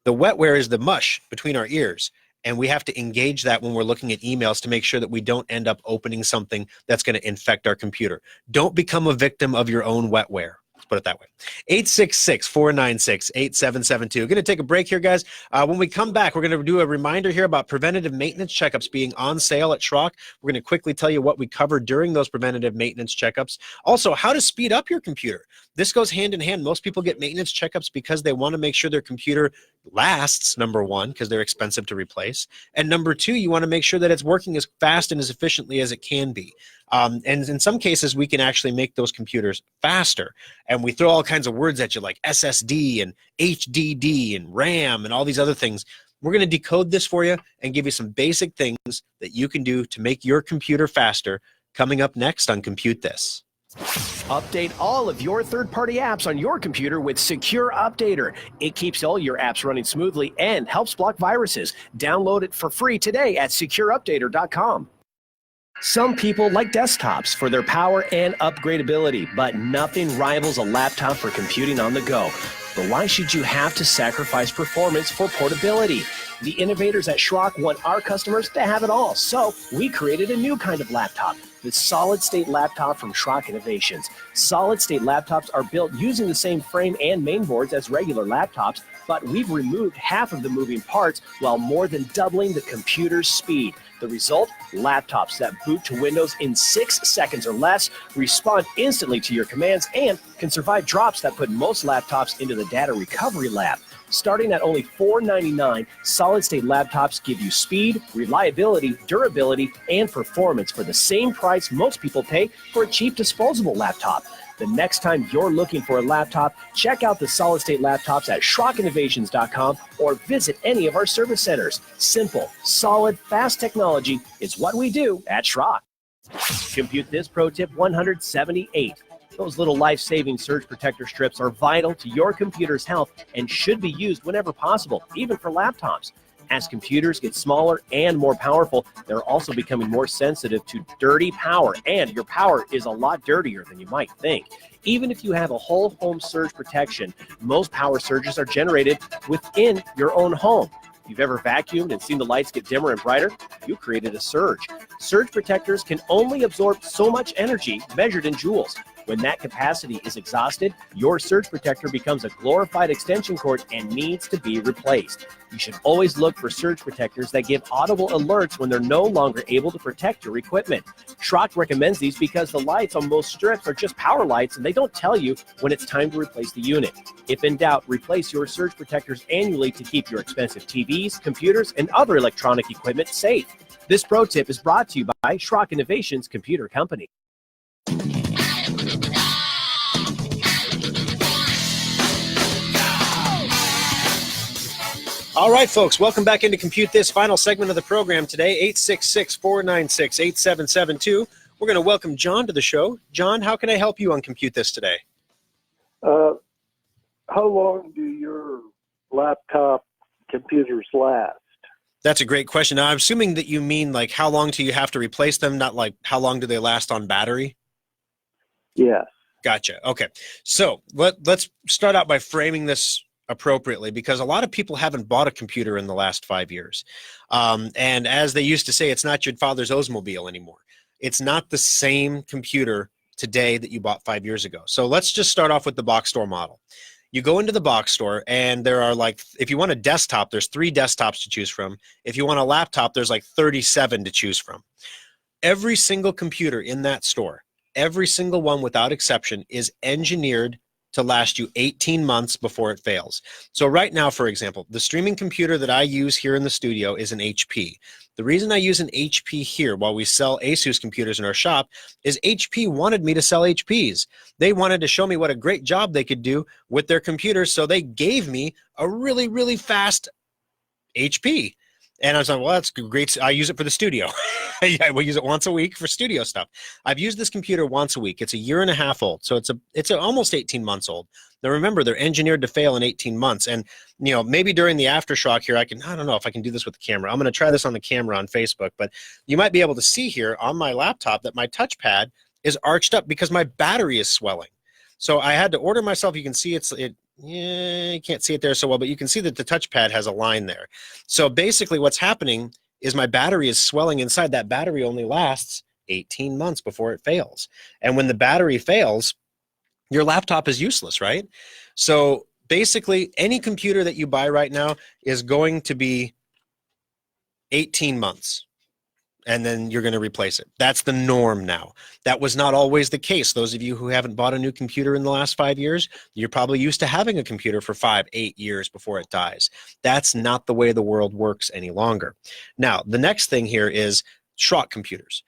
The wetware is the mush between our ears. And we have to engage that when we're looking at emails to make sure that we don't end up opening something that's going to infect our computer. Don't become a victim of your own wetware. Let's put it that way. 866-496-8772. Going to take a break here, guys. When we come back, we're going to do a reminder here about preventative maintenance checkups being on sale at Schrock. We're going to quickly tell you what we covered during those preventative maintenance checkups. Also, how to speed up your computer. This goes hand in hand. Most people get maintenance checkups because they want to make sure their computer lasts, number one, because they're expensive to replace. And number two, you want to make sure that it's working as fast and as efficiently as it can be. And in some cases, we can actually make those computers faster. And we throw all kinds of words at you like SSD and HDD and RAM and all these other things. We're going to decode this for you and give you some basic things that you can do to make your computer faster coming up next on Compute This.
Update all of your third-party apps on your computer with Secure Updater. It keeps all your apps running smoothly and helps block viruses. Download it for free today at secureupdater.com. Some people like desktops for their power and upgradability, but nothing rivals a laptop for computing on the go. But why should you have to sacrifice performance for portability? The innovators at Schrock want our customers to have it all, so we created a new kind of laptop, the solid-state laptop from Schrock Innovations. Solid-state laptops are built using the same frame and mainboards as regular laptops, but we've removed half of the moving parts while more than doubling the computer's speed. The result? Laptops that boot to Windows in 6 seconds or less, respond instantly to your commands, and can survive drops that put most laptops into the data recovery lab. Starting at only $499, solid-state laptops give you speed, reliability, durability, and performance for the same price most people pay for a cheap disposable laptop. The next time you're looking for a laptop, check out the solid-state laptops at SchrockInnovations.com or visit any of our service centers. Simple, solid, fast technology is what we do at Schrock. Compute This Pro Tip 178. Those little life-saving surge protector strips are vital to your computer's health and should be used whenever possible, even for laptops. As computers get smaller and more powerful, they're also becoming more sensitive to dirty power, and your power is a lot dirtier than you might think. Even if you have a whole home surge protection, most power surges are generated within your own home. If you've ever vacuumed and seen the lights get dimmer and brighter, you created a surge. Surge protectors can only absorb so much energy measured in joules. When that capacity is exhausted, your surge protector becomes a glorified extension cord and needs to be replaced. You should always look for surge protectors that give audible alerts when they're no longer able to protect your equipment. Schrock recommends these because the lights on most strips are just power lights and they don't tell you when it's time to replace the unit. If in doubt, replace your surge protectors annually to keep your expensive TVs, computers, and other electronic equipment safe. This pro tip is brought to you by Schrock Innovations Computer Company.
All right, folks, welcome back into Compute This, final segment of the program today, 866-496-8772. We're going to welcome John to the show. John, how can I help you on Compute This today?
How long do your laptop computers last?
That's a great question. Now, I'm assuming that you mean like how long do you have to replace them, not like how long do they last on battery?
Yes.
Gotcha. Okay. So let's start out by framing this appropriately, because a lot of people haven't bought a computer in the last 5 years. And as they used to say, it's not your father's Oldsmobile anymore. It's not the same computer today that you bought 5 years ago. So let's just start off with the box store model. You go into the box store and there are like, if you want a desktop, there's 3 desktops to choose from. If you want a laptop, there's like 37 to choose from. Every single computer in that store, every single one without exception, is engineered to last you 18 months before it fails. So right now, for example, the streaming computer that I use here in the studio is an HP. The reason I use an HP here while we sell Asus computers in our shop is HP wanted me to sell HPs. They wanted to show me what a great job they could do with their computers, so they gave me a really, really fast HP. And I was like, well, that's great. I use it for the studio. I will use it once a week for studio stuff. I've used this computer once a week. It's a year and a half old. So it's almost 18 months old. Now, remember, they're engineered to fail in 18 months. And, you know, maybe during the aftershock here, I don't know if I can do this with the camera. I'm going to try this on the camera on Facebook. But you might be able to see here on my laptop that my touchpad is arched up because my battery is swelling. So I had to order myself. You can see yeah, you can't see it there so well, but you can see that the touchpad has a line there. So basically what's happening is my battery is swelling inside. That battery only lasts 18 months before it fails. And when the battery fails, your laptop is useless, right? So basically any computer that you buy right now is going to be 18 months. and then you're going to replace it. That's the norm now. That was not always the case. Those of you who haven't bought a new computer in the last 5 years, you're probably used to having a computer for 5-8 years before it dies. That's not the way the world works any longer. Now, the next thing here is Schrock computers.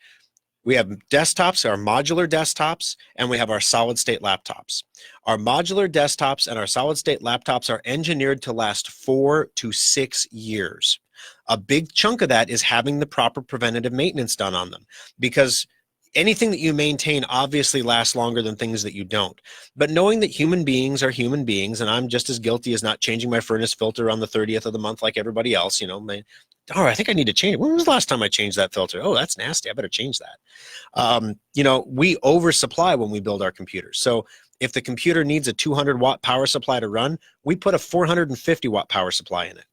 We have desktops, our modular desktops, and we have our solid-state laptops. Our modular desktops and our solid-state laptops are engineered to last 4 to 6 years. A big chunk of that is having the proper preventative maintenance done on them, because anything that you maintain obviously lasts longer than things that you don't. But knowing that human beings are human beings, and I'm just as guilty as not changing my furnace filter on the 30th of the month like everybody else, I think I need to change it. When was the last time I changed that filter? Oh, that's nasty. I better change that. We oversupply when we build our computers. So if the computer needs a 200-watt power supply to run, we put a 450-watt power supply in it.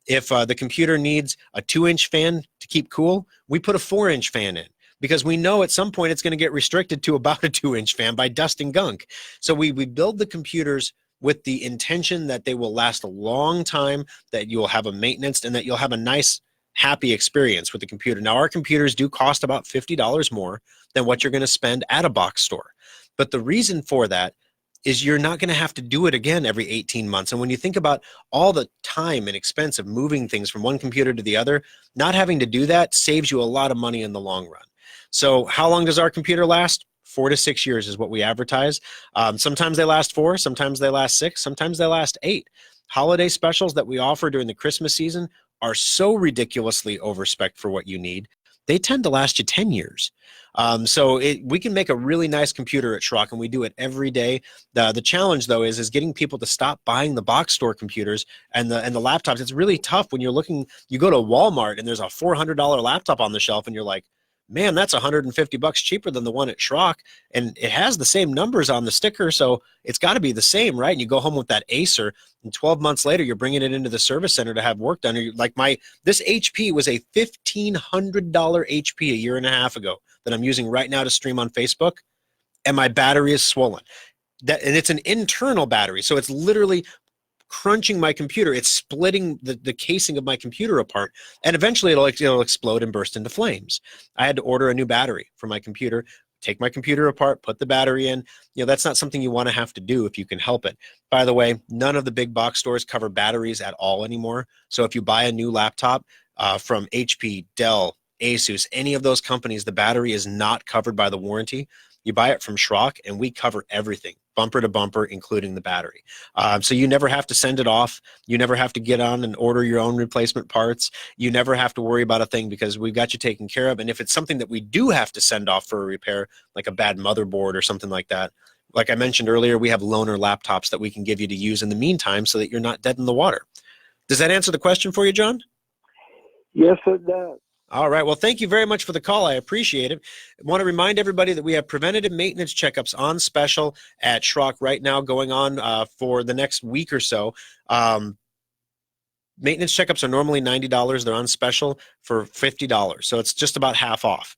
If the computer needs a 2-inch fan to keep cool, we put a 4-inch fan in, because we know at some point it's going to get restricted to about a 2-inch fan by dust and gunk. So we build the computers with the intention that they will last a long time, that you will have a maintenance, and that you'll have a nice, happy experience with the computer. Now, our computers do cost about $50 more than what you're going to spend at a box store. But the reason for that is you're not going to have to do it again every 18 months. And when you think about all the time and expense of moving things from one computer to the other, not having to do that saves you a lot of money in the long run. So how long does our computer last? 4 to 6 years is what we advertise. Sometimes they last 4, sometimes they last 6, sometimes they last 8. Holiday specials that we offer during the Christmas season are so ridiculously overspec'd for what you need. They tend to last you 10 years. We can make a really nice computer at Schrock, and we do it every day. The challenge, though, is getting people to stop buying the box store computers and the laptops. It's really tough when you go to Walmart and there's a $400 laptop on the shelf, and you're like, man, that's $150 cheaper than the one at Schrock, and it has the same numbers on the sticker, so it's got to be the same, right? And you go home with that Acer, and 12 months later, you're bringing it into the service center to have work done. This HP was a $1,500 HP a year and a half ago that I'm using right now to stream on Facebook, and my battery is swollen. And it's an internal battery, so it's literally crunching my computer. It's splitting the casing of my computer apart, and eventually it'll explode and burst into flames. I had to order a new battery for my computer, take my computer apart, put the battery in. That's not something you want to have to do if you can help it. By the way, none of the big box stores cover batteries at all anymore. So if you buy a new laptop from HP, Dell, Asus, any of those companies, the battery is not covered by the warranty. You buy it from Schrock, and we cover everything, bumper to bumper, including the battery. So you never have to send it off. You never have to get on and order your own replacement parts. You never have to worry about a thing, because we've got you taken care of. And if it's something that we do have to send off for a repair, like a bad motherboard or something like that, like I mentioned earlier, we have loaner laptops that we can give you to use in the meantime so that you're not dead in the water. Does that answer the question for you, John?
Yes, it does.
All right. Well, thank you very much for the call. I appreciate it. I want to remind everybody that we have preventative maintenance checkups on special at Schrock right now, going on for the next week or so. Maintenance checkups are normally $90. They're on special for $50. So it's just about half off.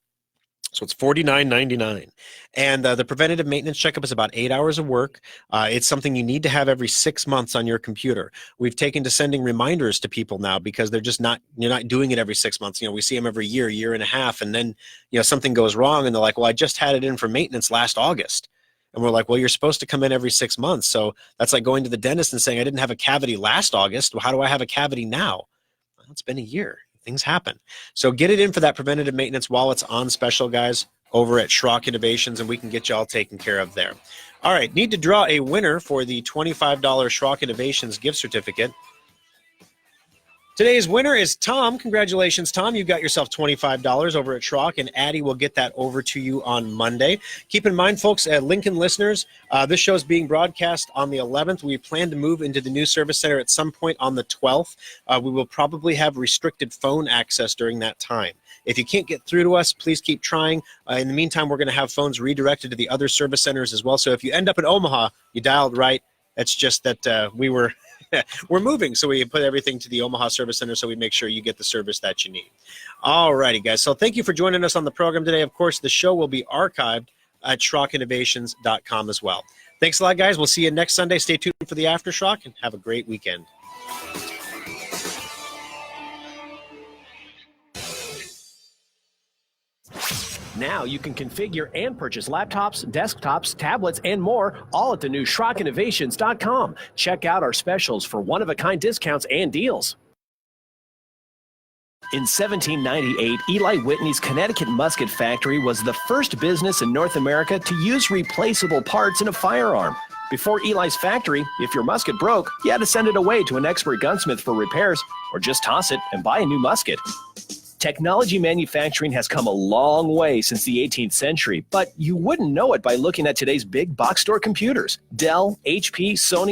So it's $49.99. And the preventative maintenance checkup is about 8 hours of work. It's something you need to have every 6 months on your computer. We've taken to sending reminders to people now, because you're not doing it every 6 months. We see them every year and a half, and then something goes wrong, and they're like, well, I just had it in for maintenance last August. And we're like, well, you're supposed to come in every 6 months. So that's like going to the dentist and saying, I didn't have a cavity last August. Well, how do I have a cavity now? Well, it's been a year. Things happen. So get it in for that preventative maintenance while it's on special, guys, over at Schrock Innovations, and we can get you all taken care of there. All right, need to draw a winner for the $25 Schrock Innovations gift certificate. Today's winner is Tom. Congratulations, Tom. You got yourself $25 over at Schrock, and Addie will get that over to you on Monday. Keep in mind, folks, Lincoln listeners, this show is being broadcast on the 11th. We plan to move into the new service center at some point on the 12th. We will probably have restricted phone access during that time. If you can't get through to us, please keep trying. In the meantime, we're going to have phones redirected to the other service centers as well. So if you end up in Omaha, you dialed right. It's just that we're moving, so we put everything to the Omaha Service Center so we make sure you get the service that you need. All righty, guys. So thank you for joining us on the program today. Of course, the show will be archived at SchrockInnovations.com as well. Thanks a lot, guys. We'll see you next Sunday. Stay tuned for the Aftershock, and have a great weekend.
Now you can configure and purchase laptops, desktops, tablets, and more, all at the new SchrockInnovations.com. Check out our specials for one-of-a-kind discounts and deals. In 1798, Eli Whitney's Connecticut Musket Factory was the first business in North America to use replaceable parts in a firearm. Before Eli's factory, if your musket broke, you had to send it away to an expert gunsmith for repairs, or just toss it and buy a new musket. Technology manufacturing has come a long way since the 18th century, but you wouldn't know it by looking at today's big box store computers. Dell, HP, Sony,